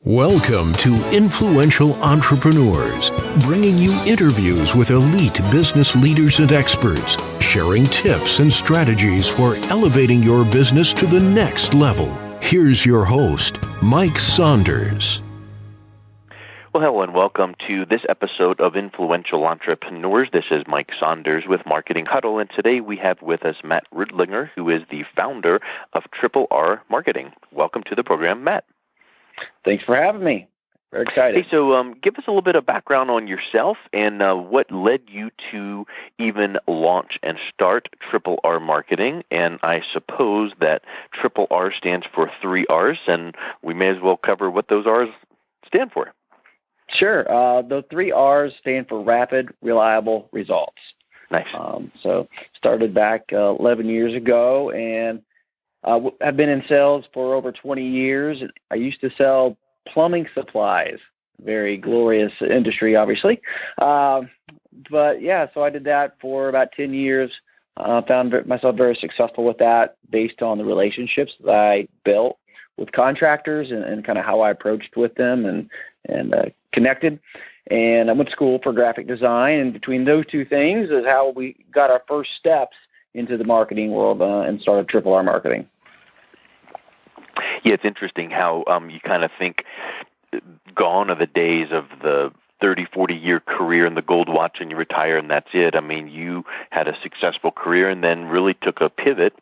Welcome to Influential Entrepreneurs, bringing you interviews with elite business leaders and experts, sharing tips and strategies for elevating your business to the next level. Here's your host, Mike Saunders. Well, hello and welcome to this episode of Influential Entrepreneurs. This is Mike Saunders with Marketing Huddle, and today we have with us Matt Ruedlinger, who is the founder of R Marketing. Welcome to the program, Matt. Thanks for having me. Very excited. Hey, so give us a little bit of background on yourself and what led you to even launch and start R Marketing. And I suppose that R stands for 3 R's, and we may as well cover what those R's stand for. Sure. The 3 R's stand for rapid, reliable results. Nice. So started back 11 years ago, and I've been in sales for over 20 years. I used to sell plumbing supplies, very glorious industry, obviously. But yeah, so I did that for about 10 years. Found myself very successful with that based on the relationships that I built with contractors and kind of how I approached with them and connected. And I went to school for graphic design, and between those two things is how we got our first steps into the marketing world and started R Marketing. Yeah, it's interesting how you kind of think gone are the days of the 30, 40-year career and the gold watch and you retire and that's it. I mean, you had a successful career and then really took a pivot.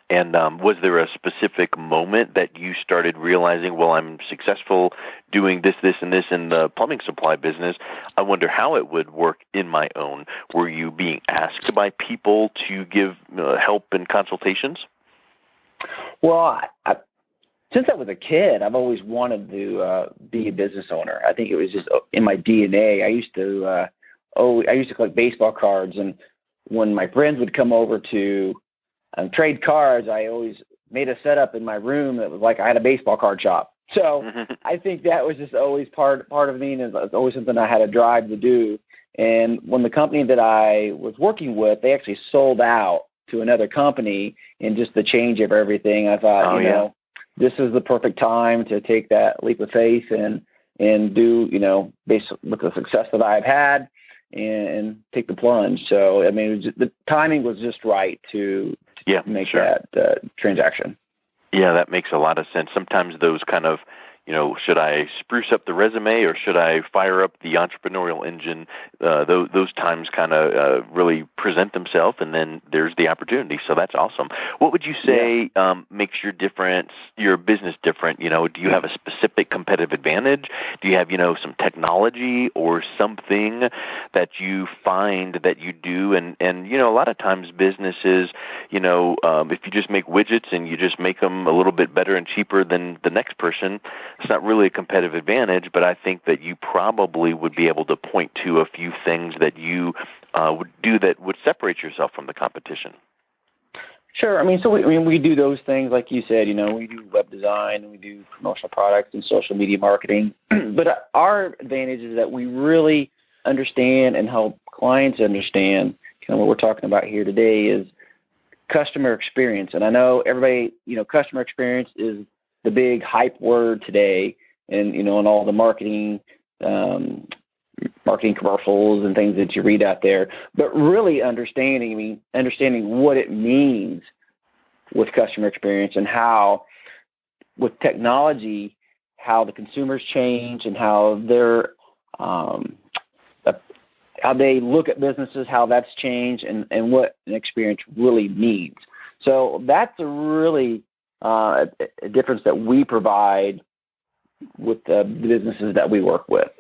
And was there a specific moment that you started realizing, well, I'm successful doing this, and this in the plumbing supply business. I wonder how it would work in my own. Were you being asked by people to give help and consultations? Well, since I was a kid, I've always wanted to be a business owner. I think it was just in my DNA. I used to collect baseball cards, and when my friends would come over to trade cards, I always made a setup in my room that was like I had a baseball card shop. So I think that was just always part of me, and it was always something I had a drive to do. And when the company that I was working with, they actually sold out to another company, and just the change of everything, I thought, know, this is the perfect time to take that leap of faith and do, based with the success that I've had, and take the plunge. So, I mean, the timing was just right to make that transaction. Yeah, that makes a lot of sense. Sometimes those kind of, should I spruce up the resume or should I fire up the entrepreneurial engine? Those times kind of really present themselves, and then there's the opportunity. So that's awesome. What would you say makes your business different? Do you have a specific competitive advantage? Do you have, some technology or something that you find that you do? And a lot of times businesses, if you just make widgets and you just make them a little bit better and cheaper than the next person, it's not really a competitive advantage, but I think that you probably would be able to point to a few things that you would do that would separate yourself from the competition. Sure. We do those things, like you said, we do web design, and we do promotional products and social media marketing. But our advantage is that we really understand and help clients understand kind of what we're talking about here today is customer experience. And I know everybody, customer experience is the big hype word today, and in all the marketing commercials and things that you read out there. But really understanding what it means with customer experience, and how with technology, how the consumers change and how they look at businesses, how that's changed, and what an experience really means. So that's a really a difference that we provide with the businesses that we work with.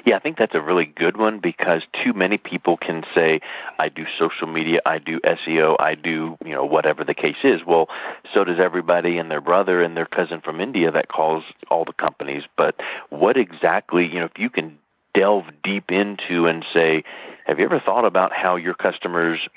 Yeah, I think that's a really good one, because too many people can say, I do social media, I do SEO, I do, whatever the case is. Well, so does everybody and their brother and their cousin from India that calls all the companies. But what exactly, if you can delve deep into and say, have you ever thought about how your customers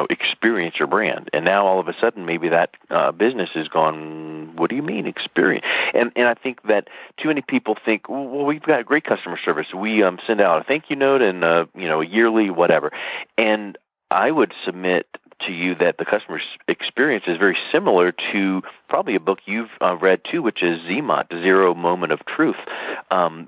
experience your brand? And now all of a sudden maybe that business is gone, what do you mean experience? And I think that too many people think, well, we've got great customer service. We send out a thank you note and a yearly whatever. And I would submit to you that the customer experience is very similar to probably a book you've read too, which is ZMOT, Zero Moment of Truth,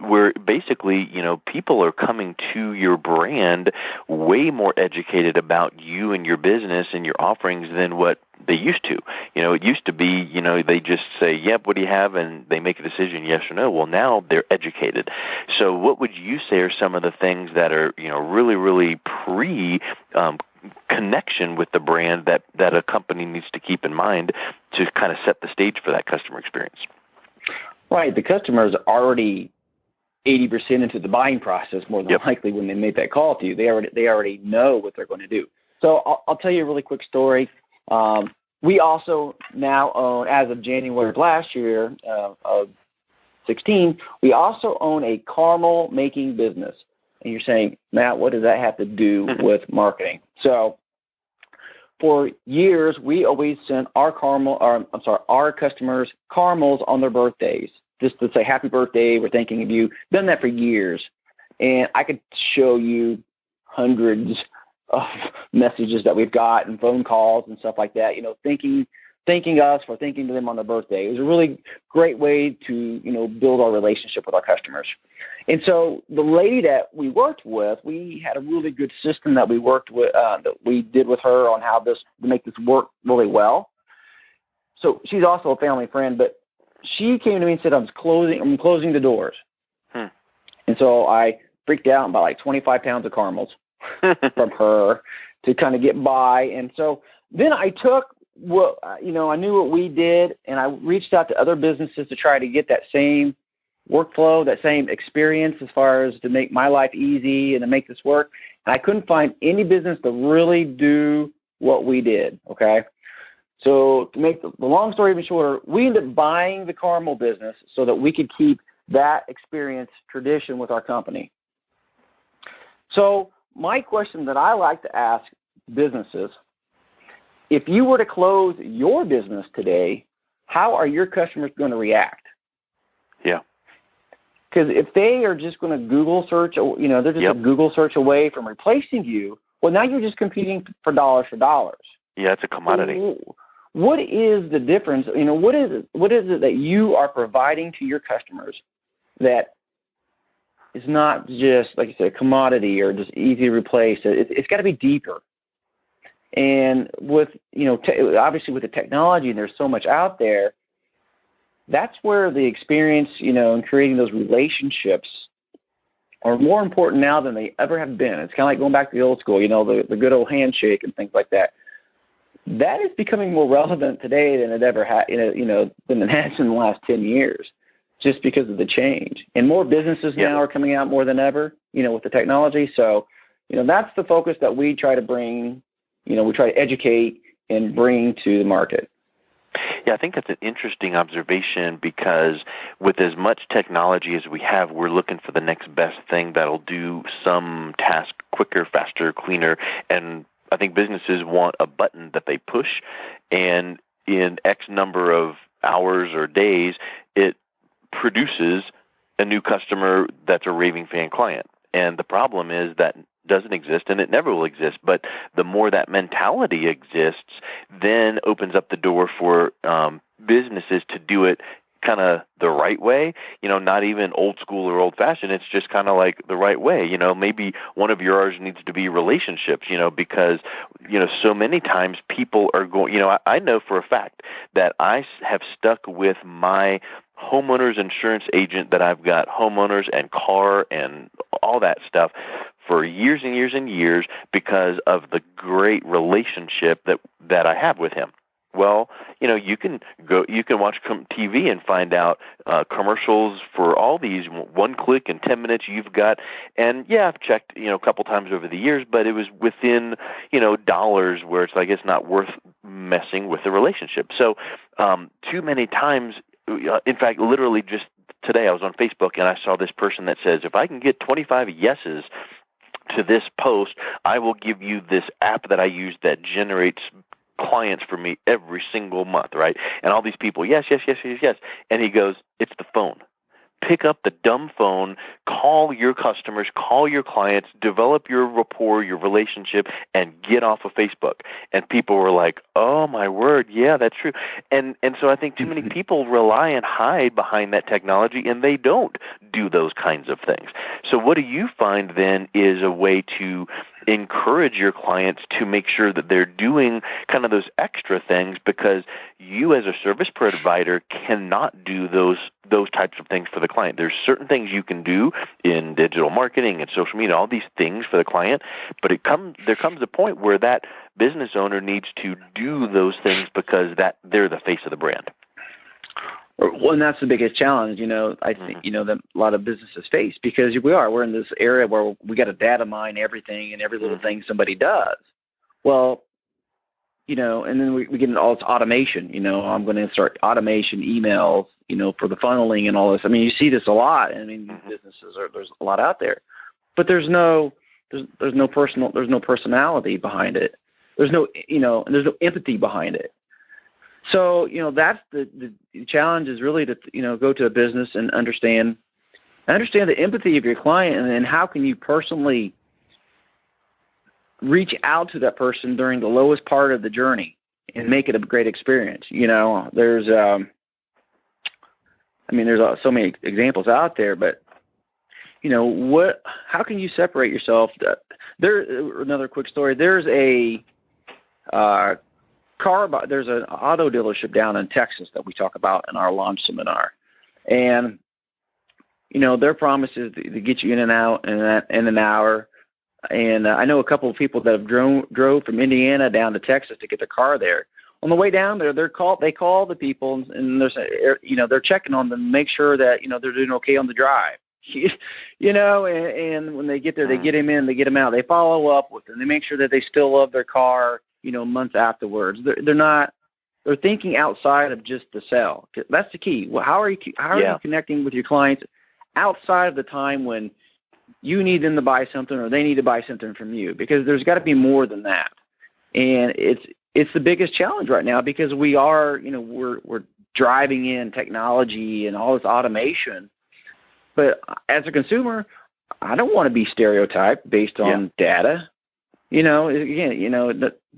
where basically, people are coming to your brand way more educated about you and your business and your offerings than what they used to. It used to be, they just say, yep, what do you have? And they make a decision, yes or no. Well, now they're educated. So what would you say are some of the things that are, really, really connection with the brand that a company needs to keep in mind to kind of set the stage for that customer experience? Right. The customer is already 80% into the buying process more than likely when they make that call to you. They already know what they're going to do. So I'll tell you a really quick story. We also now own, as of January of last year, of 16, we also own a caramel making business. And you're saying, Matt, what does that have to do with marketing? So for years, we always sent our customers caramels on their birthdays, just to say happy birthday, we're thinking of you. Done that for years. And I could show you hundreds of messages that we've got and phone calls and stuff like that, thanking us for thinking to them on their birthday. It was a really great way to, build our relationship with our customers. And so the lady that we worked with, we had a really good system that we worked with, that we did with her on how to make this work really well. So she's also a family friend, but she came to me and said, I'm closing the doors. And so I freaked out and bought like 25 pounds of caramels from her to kind of get by. And so then I took what, I knew what we did, and I reached out to other businesses to try to get that same workflow, that same experience as far as to make my life easy and to make this work. And I couldn't find any business to really do what we did, okay? So to make the long story even shorter, we ended up buying the caramel business so that we could keep that experience tradition with our company. So my question that I like to ask businesses, if you were to close your business today, how are your customers going to react? Yeah. Because if they are just going to Google search, they're just a Google search away from replacing you, well, now you're just competing for dollars. Yeah, it's a commodity. What is the difference? What is it that you are providing to your customers that is not just, like you said, a commodity or just easy to replace? It's got to be deeper. And with, obviously with the technology, and there's so much out there, that's where the experience, in creating those relationships are more important now than they ever have been. It's kind of like going back to the old school, the good old handshake and things like that. That is becoming more relevant today than it ever had, than it has in the last 10 years, just because of the change. And more businesses now are coming out more than ever, with the technology. So, that's the focus that we try to bring. We try to educate and bring to the market. Yeah, I think that's an interesting observation, because with as much technology as we have, we're looking for the next best thing that'll do some task quicker, faster, cleaner. And I think businesses want a button that they push, and in X number of hours or days, it produces a new customer that's a raving fan client. And the problem is that doesn't exist, and it never will exist. But the more that mentality exists, then opens up the door for businesses to do it kind of the right way, not even old school or old fashioned. It's just kind of like the right way. Maybe one of yours needs to be relationships, because, so many times people are going, I know for a fact that I have stuck with my homeowners insurance agent that I've got homeowners and car and all that stuff for years and years and years because of the great relationship that I have with him. Well, you can watch TV and find out commercials for all these 1 click in 10 minutes you've got. And yeah, I've checked, a couple times over the years, but it was within, dollars where it's like it's not worth messing with the relationship. So too many times, in fact, literally just today I was on Facebook and I saw this person that says, if I can get 25 yeses to this post, I will give you this app that I use that generates clients for me every single month, right? And all these people, yes. And he goes, it's the phone. pick up the dumb phone, call your customers, call your clients, develop your rapport, your relationship, and get off of Facebook. And people were like, oh, my word, yeah, that's true. And so I think too many people rely and hide behind that technology, and they don't do those kinds of things. So what do you find then is a way to encourage your clients to make sure that they're doing kind of those extra things, because you as a service provider cannot do those types of things for the client. There's certain things you can do in digital marketing and social media, all these things for the client, but there comes a point where that business owner needs to do those things because they're the face of the brand. Well, and that's the biggest challenge, I think, that a lot of businesses face, because we're in this area where we got to data mine everything and every little thing somebody does. Well, and then we get into all this automation, I'm going to start automation emails, for the funneling and all this. I mean, you see this a lot. I mean, businesses there's a lot out there, but there's no personality behind it. There's no, and there's no empathy behind it. So, that's the challenge, is really to, go to a business and understand the empathy of your client, and then how can you personally reach out to that person during the lowest part of the journey and make it a great experience. There's so many examples out there, but how can you separate yourself? Another quick story. There's a there's an auto dealership down in Texas that we talk about in our launch seminar, and their promise is to get you in and out in an hour. And I know a couple of people that have drove from Indiana down to Texas to get their car there. On the way down there, they call the people, and they're checking on them, make sure that they're doing okay on the drive. And when they get there, they get them in, they get them out. They follow up with them. They make sure that they still love their car, months afterwards. They're thinking outside of just the sale. That's the key. Well, how are you connecting with your clients outside of the time when you need them to buy something or they need to buy something from you? Because there's got to be more than that. And it's the biggest challenge right now, because we are, we're driving in technology and all this automation. But as a consumer, I don't want to be stereotyped based on data.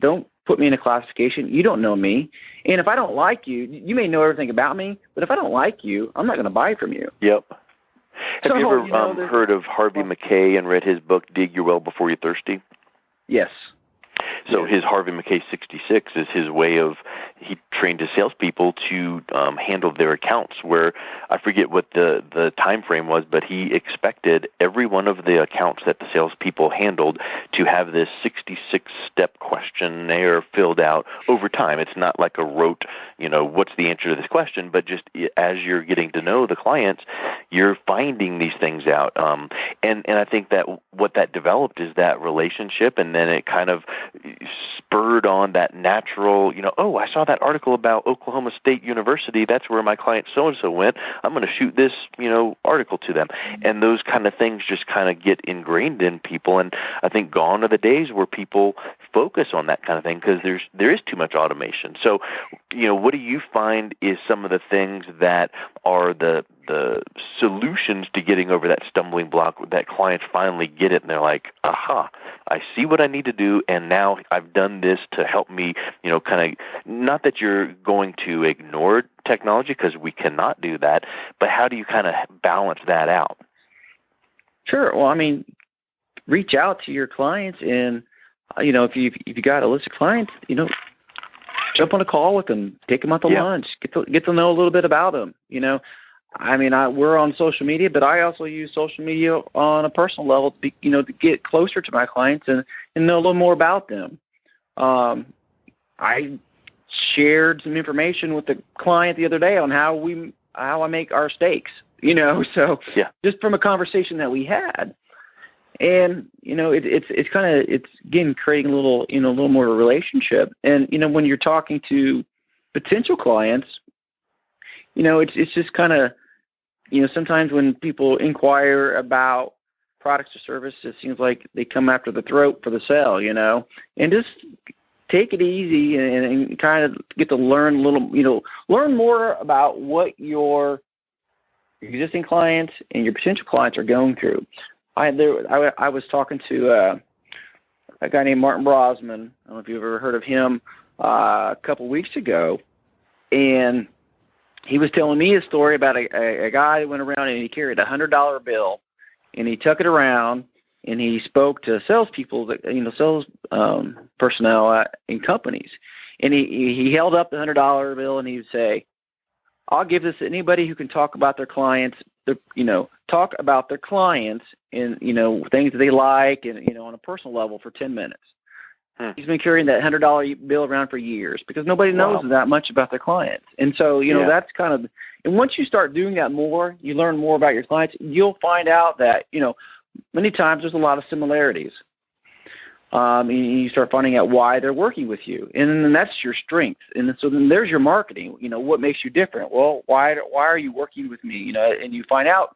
Don't put me in a classification. You don't know me. And if I don't like you, you may know everything about me, but if I don't like you, I'm not going to buy from you. Yep. Have you ever heard of Harvey Mackay and read his book, Dig Your Well Before You're Thirsty? Yes. So his Harvey Mackay 66 is his way of, he trained his salespeople to handle their accounts, where I forget what the time frame was, but he expected every one of the accounts that the salespeople handled to have this 66-step questionnaire filled out over time. It's not like a rote, what's the answer to this question, but just as you're getting to know the clients, you're finding these things out. And I think that what that developed is that relationship, and then it kind of spurred on that natural, I saw that article about Oklahoma State University. That's where my client so-and-so went. I'm going to shoot this, article to them. And those kind of things just kind of get ingrained in people. And I think gone are the days where people focus on that kind of thing, because there is too much automation. So, what do you find is some of the things that are the solutions to getting over that stumbling block, that clients finally get it and they're like, aha, I see what I need to do, and now I've done this to help me, kind of, not that you're going to ignore technology, because we cannot do that, but how do you kind of balance that out? Sure. Well, reach out to your clients, and, if you got a list of clients, jump on a call with them, take them out to lunch, get to know a little bit about them, we're on social media, but I also use social media on a personal level, to get closer to my clients and know a little more about them. I shared some information with the client the other day on how I make our steaks, just from a conversation that we had. And, it's again, creating a little more of a relationship. And, when you're talking to potential clients, it's just kind of, sometimes when people inquire about products or services, it seems like they come after the throat for the sale, and just take it easy and kind of get to learn learn more about what your existing clients and your potential clients are going through. I was talking to a guy named Martin Brosman. I don't know if you've ever heard of him, a couple weeks ago, and he was telling me a story about a guy that went around and he carried a $100 bill, and he took it around and he spoke to salespeople, sales personnel in companies, and he held up the $100 bill and he would say, "I'll give this to anybody who can talk about their clients, talk about their clients and things that they like and on a personal level for 10 minutes." He's been carrying that $100 bill around for years because nobody knows that much about their clients. And so, that's kind of, and once you start doing that more, you learn more about your clients, you'll find out that, many times there's a lot of similarities. And you start finding out why they're working with you. And then that's your strength. And so then there's your marketing. What makes you different? Well, why are you working with me? And you find out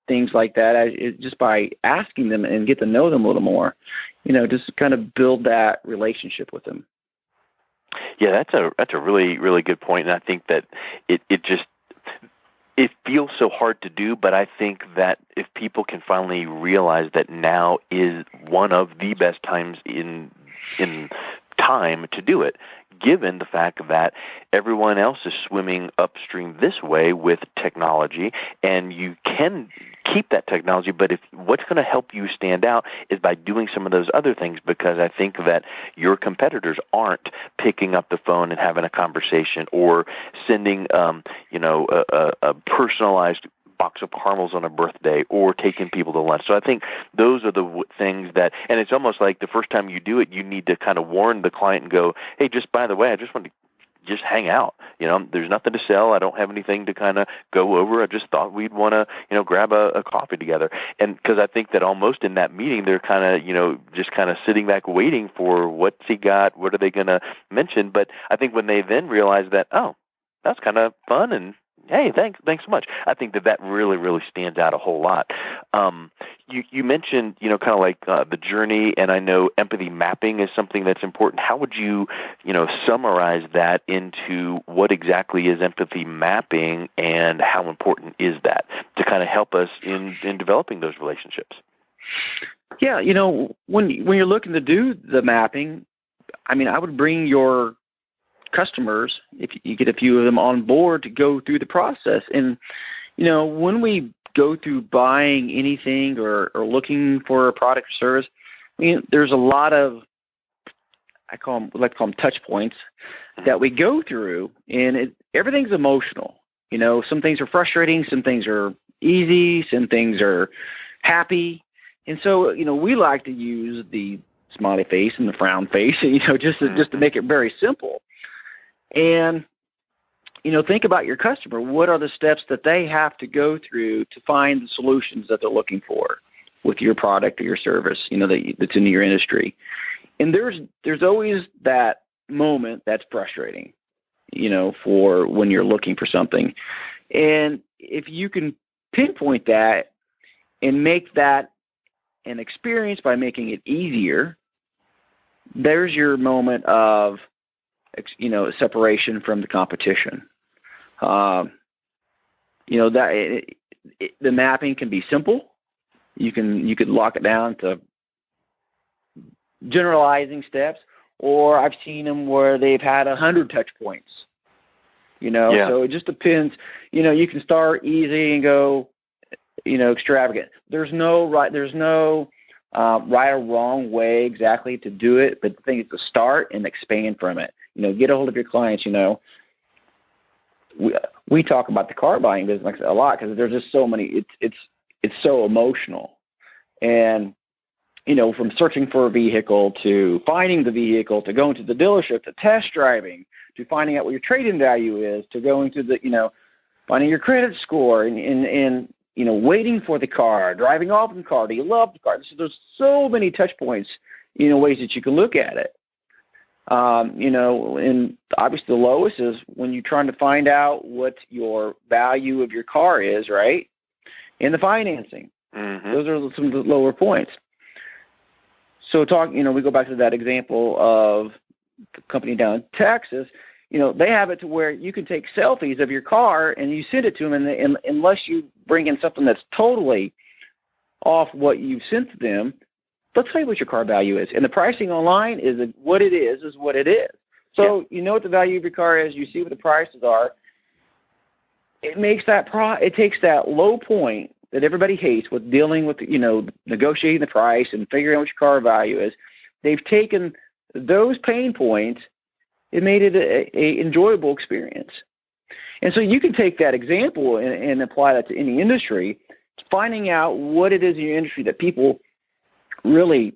things like that just by asking them and get to know them a little more, just kind of build that relationship with them. Yeah, that's a really, really good point. And I think that it feels so hard to do, but I think that if people can finally realize that now is one of the best times in time to do it, given the fact that everyone else is swimming upstream this way with technology, and you can keep that technology, but what's going to help you stand out is by doing some of those other things, because I think that your competitors aren't picking up the phone and having a conversation or sending a personalized box of caramels on a birthday or taking people to lunch. So I think those are the things that, and it's almost like the first time you do it, you need to kind of warn the client and go, "Hey, just by the way, I just want to just hang out. There's nothing to sell. I don't have anything to kind of go over. I just thought we'd want to, grab a coffee together." And because I think that almost in that meeting, they're kind of, just kind of sitting back waiting for what's he got, what are they going to mention. But I think when they then realize that, oh, that's kind of fun, and hey, thanks so much, I think that really, really stands out a whole lot. You mentioned, kind of like the journey, and I know empathy mapping is something that's important. How would you, summarize that into what exactly is empathy mapping, and how important is that to kind of help us in developing those relationships? Yeah, when you're looking to do the mapping, I would bring your customers, if you get a few of them on board, to go through the process. And when we go through buying anything or looking for a product or service, there's a lot of, I like to call them touch points that we go through, and everything's emotional. Some things are frustrating, some things are easy, some things are happy. And so we like to use the smiley face and the frown face, just to make it very simple. And, think about your customer. What are the steps that they have to go through to find the solutions that they're looking for with your product or your service, that's in your industry? And there's always that moment that's frustrating, for when you're looking for something. And if you can pinpoint that and make that an experience by making it easier, there's your moment of separation from the competition. The mapping can be simple. You could lock it down to generalizing steps, or I've seen them where they've had 100 touch points. So it just depends. You can start easy and go, extravagant. There's no right or wrong way exactly to do it, but the thing is to start and expand from it. Get a hold of your clients. We talk about the car buying business a lot because there's just so many. It's so emotional, and from searching for a vehicle to finding the vehicle to going to the dealership to test driving to finding out what your trade-in value is to going to the finding your credit score and waiting for the car, driving off in the car. Do you love the car? So there's so many touch points, ways that you can look at it. And obviously the lowest is when you're trying to find out what your value of your car is, right? And the financing. Mm-hmm. Those are some of the lower points. So we go back to that example of the company down in Texas. they have it to where you can take selfies of your car and you send it to them, and unless you bring in something that's totally off what you've sent to them, they'll tell you what your car value is. And the pricing online is what it is what it is. So you know what the value of your car is. You see what the prices are. It makes it takes that low point that everybody hates with dealing with, negotiating the price and figuring out what your car value is. They've taken those pain points and made it a enjoyable experience. And so you can take that example and apply that to any industry, finding out what it is in your industry that people really,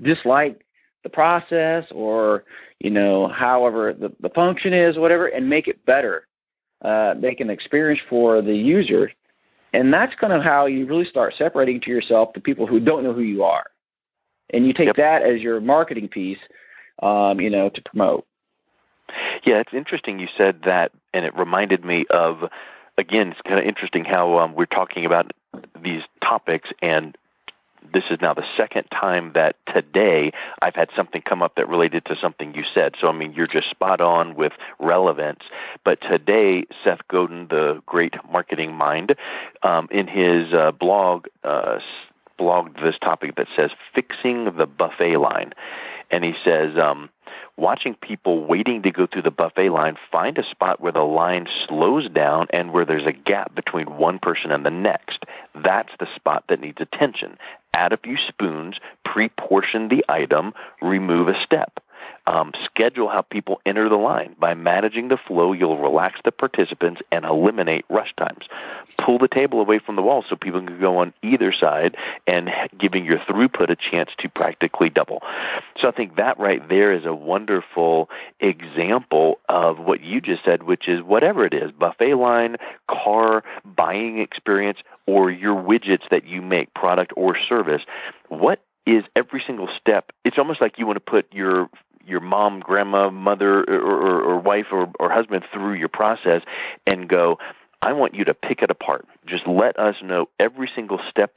dislike the process or, however the function is, whatever, and make it better. Make an experience for the user. And that's kind of how you really start separating to yourself the people who don't know who you are. And you take that as your marketing piece, to promote. Yeah, it's interesting you said that, and it reminded me of, again, it's kind of interesting how we're talking about these topics, and this is now the second time that today I've had something come up that related to something you said. So, you're just spot on with relevance. But today, Seth Godin, the great marketing mind, in his blog, blogged this topic that says fixing the buffet line. And he says, watching people waiting to go through the buffet line, find a spot where the line slows down and where there's a gap between one person and the next. That's the spot that needs attention. Add a few spoons, pre-portion the item, remove a step. Schedule how people enter the line. By managing the flow, you'll relax the participants and eliminate rush times. Pull the table away from the wall so people can go on either side, and giving your throughput a chance to practically double. So I think that right there is a wonderful example of what you just said, which is whatever it is, buffet line, car, buying experience, or your widgets that you make, product or service, what is every single step? It's almost like you want to put your mom, grandma, mother, or wife or husband through your process and go, I want you to pick it apart. Just let us know every single step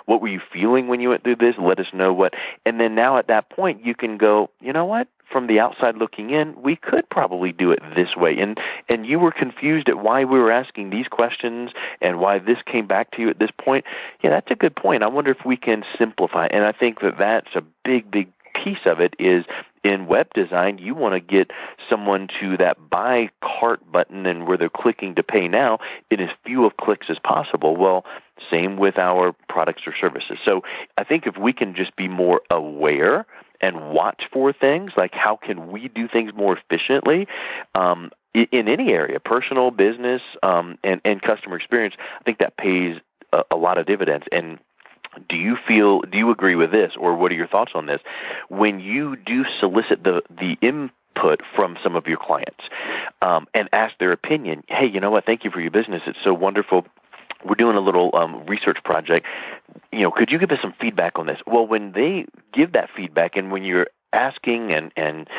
what were you feeling when you went through this? Let us know what. And then now at that point, you can go, you know what? From the outside looking in, we could probably do it this way. And you were confused at why we were asking these questions and why this came back to you at this point. Yeah, that's a good point. I wonder if we can simplify. And I think that's a big, big piece of it is in web design, you want to get someone to that buy cart button and where they're clicking to pay now in as few of clicks as possible. Well, same with our products or services. So I think if we can just be more aware and watch for things, like how can we do things more efficiently in any area, personal, business, and customer experience, I think that pays a lot of dividends. And do you agree with this, or what are your thoughts on this? When you do solicit the input from some of your clients and ask their opinion, hey, you know what, thank you for your business. It's so wonderful. We're doing a little research project. Could you give us some feedback on this? Well, when they give that feedback and when you're asking and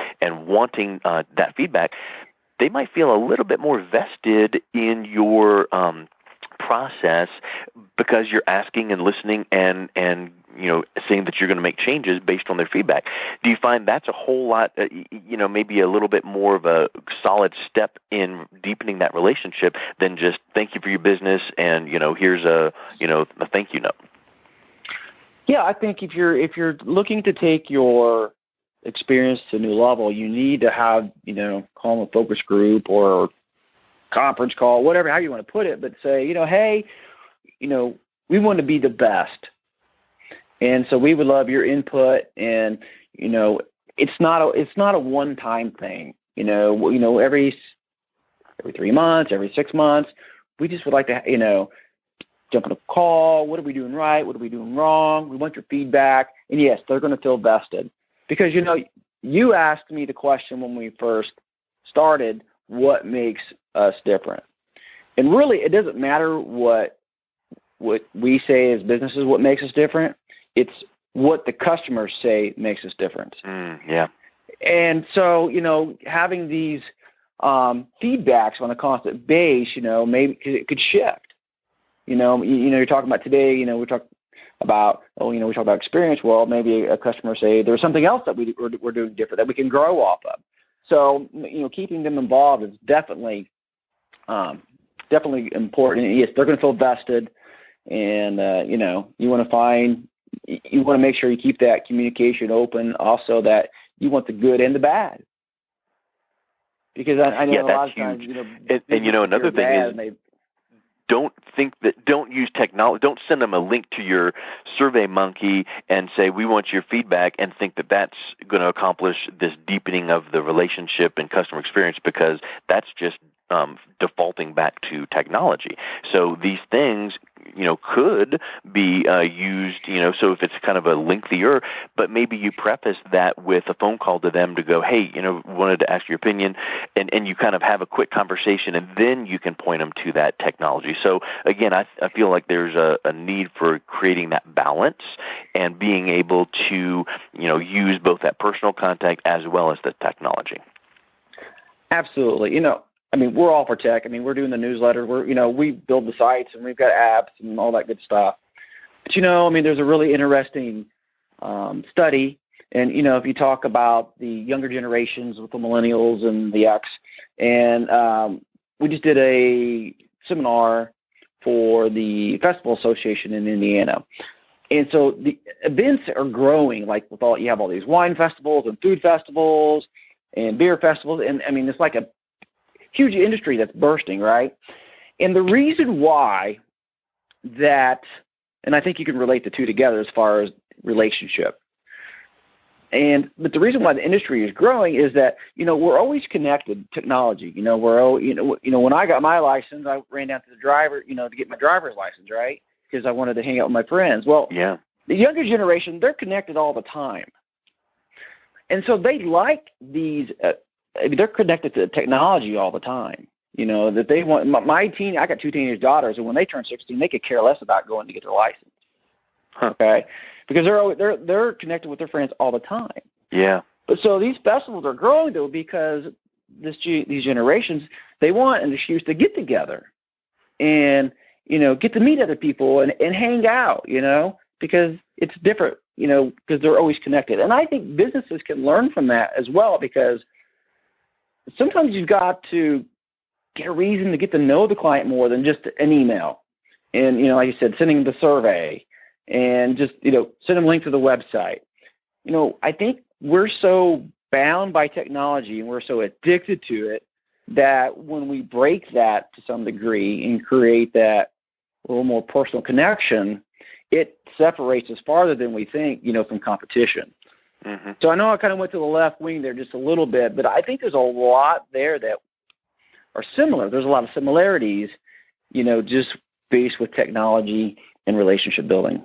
wanting that feedback, they might feel a little bit more vested in your process because you're asking and listening and saying that you're going to make changes based on their feedback. Do you find that's a whole lot, maybe a little bit more of a solid step in deepening that relationship than just thank you for your business and, here's a thank you note? Yeah, I think if you're looking to take your experience to a new level, you need to have, call them a focus group or conference call, whatever, how you want to put it, but say, hey, we want to be the best. And so we would love your input, and it's not a one-time thing. Every 3 months, every 6 months, we just would like to jump on a call. What are we doing right? What are we doing wrong? We want your feedback. And yes, they're going to feel vested because you asked me the question when we first started, what makes us different? And really, it doesn't matter what we say as businesses, what makes us different. It's what the customers say makes us different. Yeah. And so, having these feedbacks on a constant base, maybe it could shift. You're talking about today, we talk about, we talk about experience. Well, maybe a customer say there's something else that we're doing different that we can grow off of. So, keeping them involved is definitely important. And yes, they're going to feel vested, and you want to make sure you keep that communication open. Also, that you want the good and the bad, because I know a lot of times, and another thing is, don't use technology. Don't send them a link to your Survey Monkey and say, we want your feedback, and think that that's going to accomplish this deepening of the relationship and customer experience, because that's just defaulting back to technology. So these things, could be used, so if it's kind of a lengthier, but maybe you preface that with a phone call to them to go, hey, wanted to ask your opinion, and you kind of have a quick conversation, and then you can point them to that technology. So again, I feel like there's a need for creating that balance and being able to, use both that personal contact as well as the technology. Absolutely. We're all for tech. We're doing the newsletter. We build the sites, and we've got apps and all that good stuff. But, there's a really interesting study. And, if you talk about the younger generations with the Millennials and the X, and we just did a seminar for the Festival Association in Indiana. And so the events are growing, like you have all these wine festivals and food festivals and beer festivals. And, it's like a huge industry that's bursting, right? And the reason why that, and I think you can relate the two together as far as relationship. But the reason why the industry is growing is that, we're always connected to technology. When I got my license, I ran down to the driver, to get my driver's license, right? Because I wanted to hang out with my friends. Well, yeah. The younger generation, they're connected all the time. And so they like these, they're connected to technology all the time. That they want. I got two teenage daughters, and when they turn 16, they could care less about going to get their license. Okay, because they're connected with their friends all the time. Yeah. But so these festivals are growing though, because these generations, they want an excuse to get together, and get to meet other people and hang out. Because it's different. Because they're always connected, and I think businesses can learn from that as well, because sometimes you've got to get a reason to get to know the client more than just an email. And, like you said, sending the survey and just, send them a link to the website. I think we're so bound by technology and we're so addicted to it that when we break that to some degree and create that a little more personal connection, it separates us farther than we think, from competition. Mm-hmm. So I know I kind of went to the left wing there just a little bit, but I think there's a lot there that are similar. There's a lot of similarities, just based with technology and relationship building.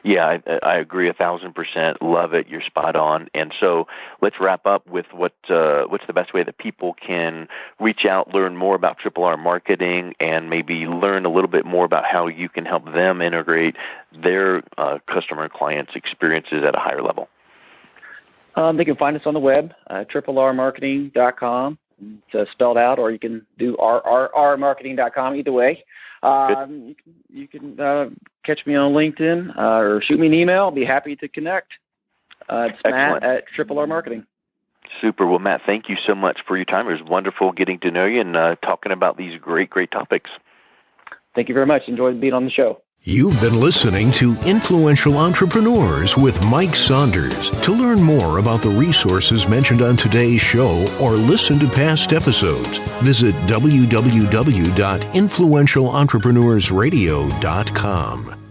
Yeah, I agree 1,000%. Love it. You're spot on. And so let's wrap up with what's the best way that people can reach out, learn more about Triple R marketing, and maybe learn a little bit more about how you can help them integrate their customer and clients' experiences at a higher level. They can find us on the web, triplrmarketing.com. It's spelled out, or you can do rrmarketing.com. Either way, you can catch me on LinkedIn or shoot me an email. I'll be happy to connect. It's Excellent. Matt at Triple R Marketing. Super. Well, Matt, thank you so much for your time. It was wonderful getting to know you and talking about these great topics. Thank you very much. Enjoyed being on the show. You've been listening to Influential Entrepreneurs with Mike Saunders. To learn more about the resources mentioned on today's show or listen to past episodes, visit www.influentialentrepreneursradio.com.